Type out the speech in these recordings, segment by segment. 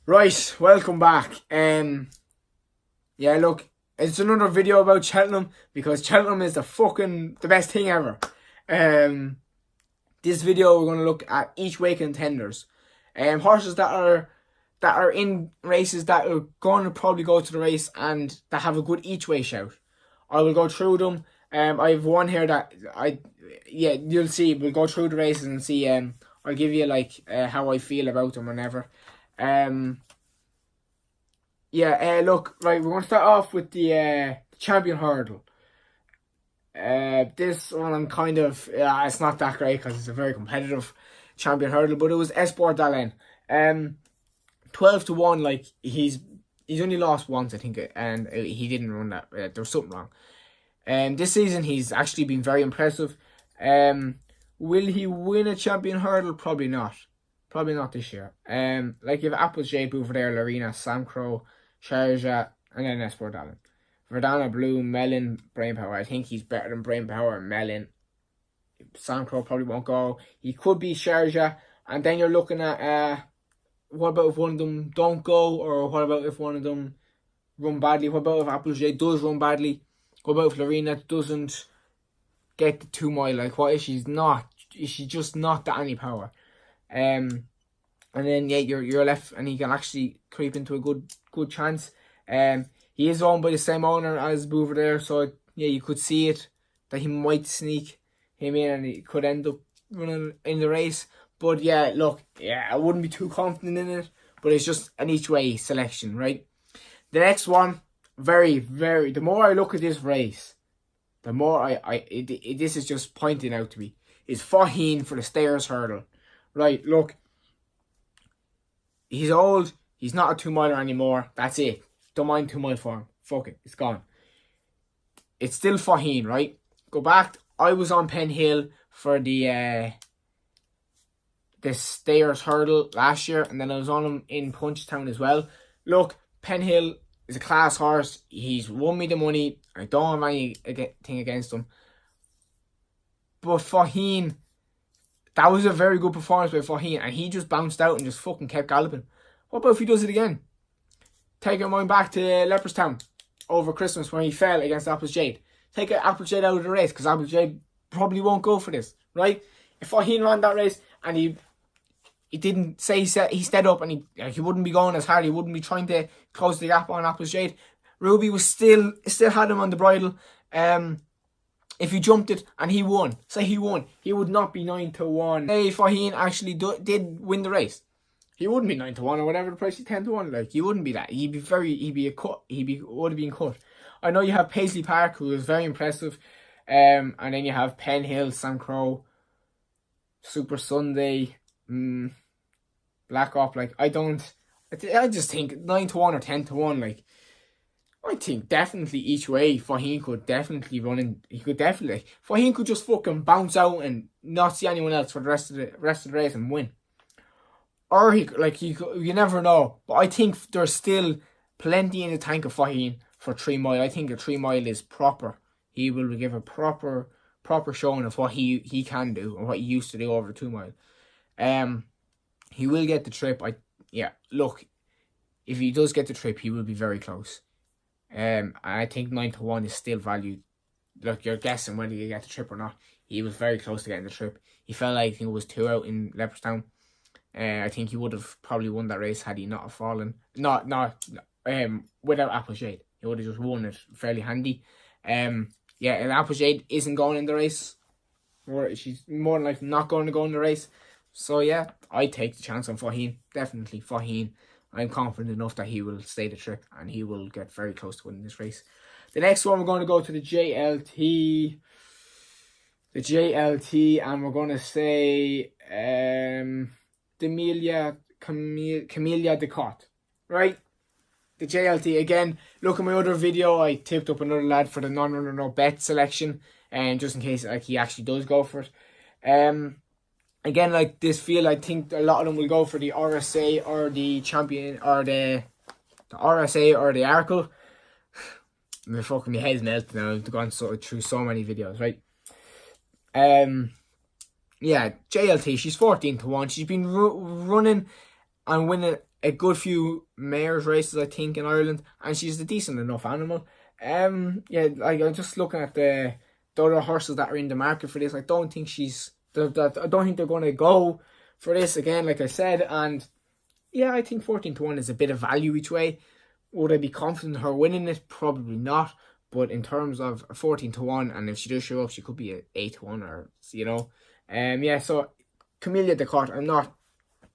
Right, welcome back. Yeah, look, it's another video about Cheltenham because Cheltenham is the best thing ever. This video we're going to look at each way contenders, horses that are in races that are going to probably go to the race and that have a good each way shout. I will go through them. I have one here that you'll see. We'll go through the races and see. I'll give you how I feel about them whenever. Look, right, we're going to start off with the champion hurdle. This one I'm kind of, it's not that great because it's a very competitive champion hurdle, but it was Esport Dalen. 12 to 1, like, he's only lost once, I think, and he didn't run that. There was something wrong. This season he's actually been very impressive. Will he win a champion hurdle? Probably not. Probably not this year. Like you have Applegate over there, Lorena, Sam Crow, Sharjah, and then Esport Dalen. Verdana, Blue, Mellon, Brain Power. I think he's better than Brain Power and Mellon. Sam Crow probably won't go. He could be Sharjah. And then you're looking at what about if one of them don't go, or what about if one of them run badly? What about if Applegate does run badly? What about if Lorena doesn't get the 2 mile? Like, what if she's not? Is she just not that any power? And then you're left, and he can actually creep into a good chance. He is owned by the same owner as Boover there, so you could see it that he might sneak him in, and he could end up running in the race. But look, I wouldn't be too confident in it, but it's just an each way selection, right? The next one, the more I look at this race, the more this is just pointing out to me, is Faheen for the Stayers hurdle. Right, look, he's old, he's not a 2 miler anymore, that's it. Don't mind 2 mile for him. Fuck it, it's gone. It's still Faheen, right? Go back, I was on Penn Hill for the Stayers hurdle last year, and then I was on him in Punchestown as well. Look, Penn Hill is a class horse. He's won me the money. I don't have anything against him. But Faheen, that was a very good performance by Faheen, and he just bounced out and just fucking kept galloping. What about if he does it again? Take your mind back to Leopardstown over Christmas when he fell against Applegate. Take Applegate out of the race because Applegate probably won't go for this, right? If Faheen ran that race and he didn't say he stepped up and he wouldn't be going as hard, he wouldn't be trying to close the gap on Applegate. Ruby was still had him on the bridle. If he jumped it and he won, say he won, he would not be 9 to 1. Say Faheen actually did win the race, he wouldn't be 9 to 1 or whatever the price is, 10 to 1. Like, he wouldn't be that. Would have been cut. I know you have Paisley Park, who is very impressive, and then you have Penn Hill, Sam Crow, Super Sunday, Black Op. Like, I just think 9 to 1 or 10 to 1. Like, I think definitely each way Faheen could definitely run in. Faheen could just fucking bounce out and not see anyone else for the rest of the race and win. Or you never know. But I think there's still plenty in the tank of Faheen for 3 mile. I think a 3 mile is proper. He will give a proper showing of what he can do and what he used to do over 2 mile. He will get the trip. Look, if he does get the trip, he will be very close. I think 9 to 1 is still valued. Look, you're guessing whether you get the trip or not. He was very close to getting the trip. He felt like, I think it was 2 out in Leopardstown. I think he would have probably won that race had he not have fallen. Not without Applegate. He would have just won it fairly handy. And Applegate isn't going in the race. Or she's more than likely not going to go in the race. So I take the chance on Faheen. Definitely Faheen. I'm confident enough that he will stay the trip and he will get very close to winning this race. The next one, we're going to go to the JLT. The JLT, and we're going to say Camellia de Cotte. Right? The JLT, again, look at my other video. I tipped up another lad for the non-runner no bet selection, and just in case he actually does go for it. Again, like this field, I think a lot of them will go for the RSA or the champion, or the RSA or the Arkle. My head's melting now. I've gone through so many videos, right? JLT, she's 14 to 1. She's been running and winning a good few mares races, I think, in Ireland, and she's a decent enough animal. Yeah, like I'm just looking at the other horses that are in the market for this. I don't think I don't think they're going to go for this again, like I said. And yeah, I think 14-1 is a bit of value each way. Would I be confident in her winning it? Probably not. But in terms of 14-1, and if she does show up, she could be at 8-1, or yeah. So Camellia de Court, I'm not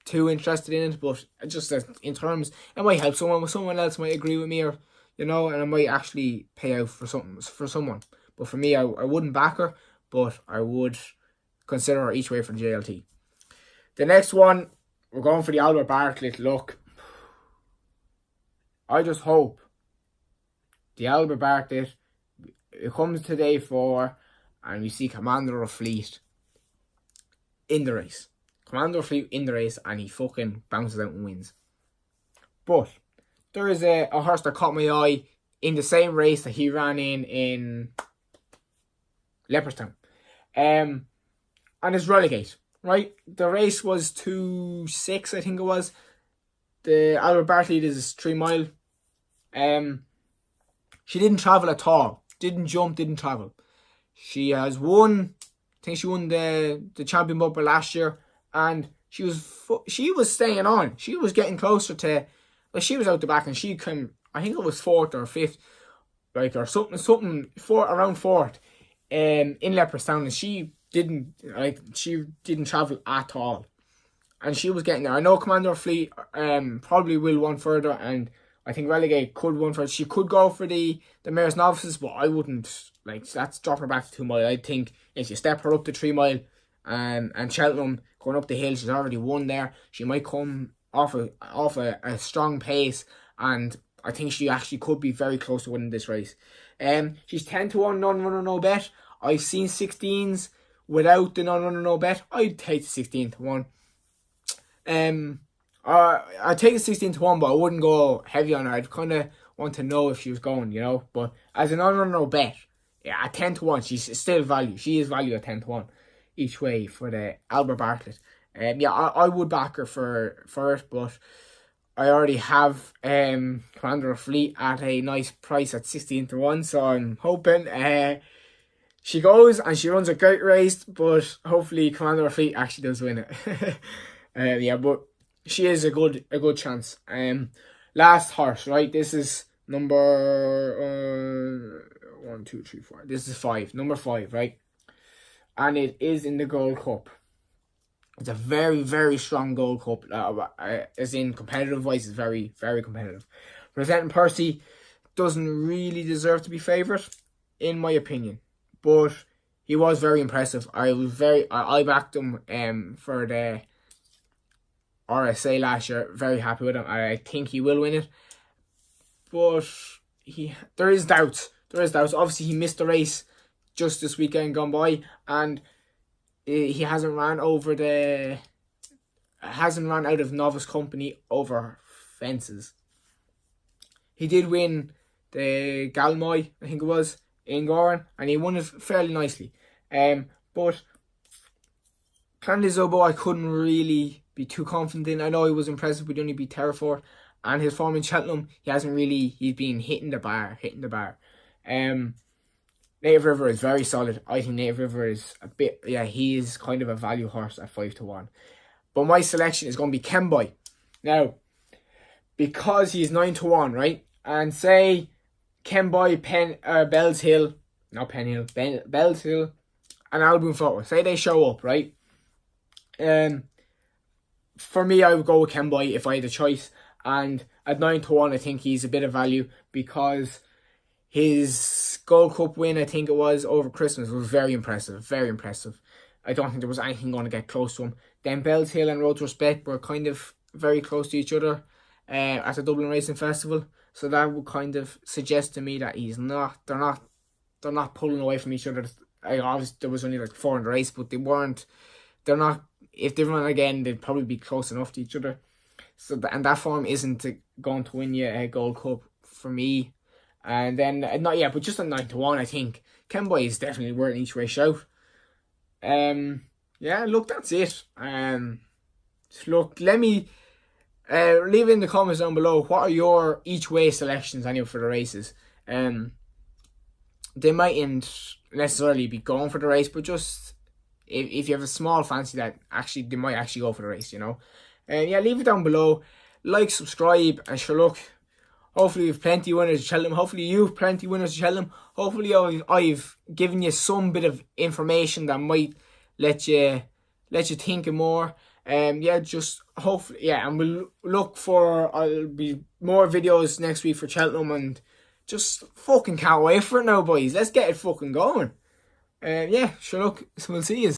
too interested in it, but just in terms, it might help someone. Someone else might agree with me, or and I might actually pay out for someone. But for me, I wouldn't back her, but I would consider her each way for the JLT. The next one, we're going for the Albert Bartlett. Look, I just hope the Albert Bartlett, it comes to day 4, and we see Commander of Fleet in the race. Commander of Fleet in the race, and he fucking bounces out and wins. But there is a horse that caught my eye in the same race that he ran in Leopardstown. And it's Relegate, right? The race was 2-6, I think it was. The Albert Bartlett is 3 mile. She didn't travel at all. Didn't jump, didn't travel. She has won, I think she won the champion bumper last year, and she was staying on. She was getting closer to, like, she was out the back, and she came, I think it was 4th or 5th, like, or something around 4th, in Leopardstown, and she didn't travel at all, and she was getting there. I know Commander of Fleet probably will one further, and I think Relegate could one further. She could go for the Mayor's Novices, but I wouldn't, like, that's dropping her back to 2 mile. I think if you step her up to 3 mile, and Cheltenham going up the hill, she's already won there. She might come off a strong pace, and I think she actually could be very close to winning this race. She's 10-1 non-runner no bet. I've seen 16s without the non-runner no bet. I'd take the 16-1. I'd take the 16-1, but I wouldn't go heavy on her. I'd kind of want to know if she was going, But as a non-runner no bet, yeah, at 10-1, she's still value. She is value at 10-1 each way for the Albert Bartlett. Yeah, I would back her for it, but I already have Commander of Fleet at a nice price at 16-1, so I'm hoping she goes and she runs a great race, but hopefully Commander of Fleet actually does win it. Yeah, but she is a good chance. Last horse, right? This is number 1, 2, 3, 4. This is 5, number 5, right? And it is in the Gold Cup. It's a very, very strong Gold Cup. As in competitive wise, it's very, very competitive. Presenting Percy doesn't really deserve to be favourite, in my opinion, but he was very impressive. I backed him for the RSA last year. Very happy with him. I think he will win it, but there is doubts. Obviously, he missed the race just this weekend gone by, and he hasn't ran out of novice company over fences. He did win the Galmoy, I think it was, in Goran, and he won it fairly nicely. But Clan Zobo, I couldn't really be too confident in. I know he was impressive, but he only beat Terraforth, and his form in Cheltenham, he's been hitting the bar. Native River is very solid. I think Native River is he is kind of a value horse at 5-1. But my selection is going to be Kemboy. Now, because he's 9-1, right? And say Kemboy, Bells Hill, and Albion Photo, say they show up, right? For me, I would go with Kemboy if I had a choice. And at 9-1, I think he's a bit of value because his Gold Cup win, I think it was, over Christmas was very impressive. Very impressive. I don't think there was anything going to get close to him. Then Bells Hill and Road to Respect were kind of very close to each other at the Dublin Racing Festival. So that would kind of suggest to me that they're not pulling away from each other. Obviously, there was only like 4 in the race, but they're not, if they run again, they'd probably be close enough to each other. So that form isn't going to win you a Gold Cup for me. And then, not yet, but just at 9-1, I think Kemboy is definitely worth an each way shout. Yeah, look, that's it. Look, let me Leave in the comments down below what are your each way selections anyway for the races. They mightn't necessarily be going for the race, but just if you have a small fancy that actually they might actually go for the race, you know. Yeah, leave it down below. Like, subscribe, and sure, look, hopefully we've plenty of winners of Cheltenham. Hopefully you've plenty of winners of Cheltenham. Hopefully I've given you some bit of information that might let you think more. Yeah, just hopefully, yeah, and we'll look for, I'll be more videos next week for Cheltenham, and just fucking can't wait for it now, boys. Let's get it fucking going. Yeah, sure, look, so we'll see you.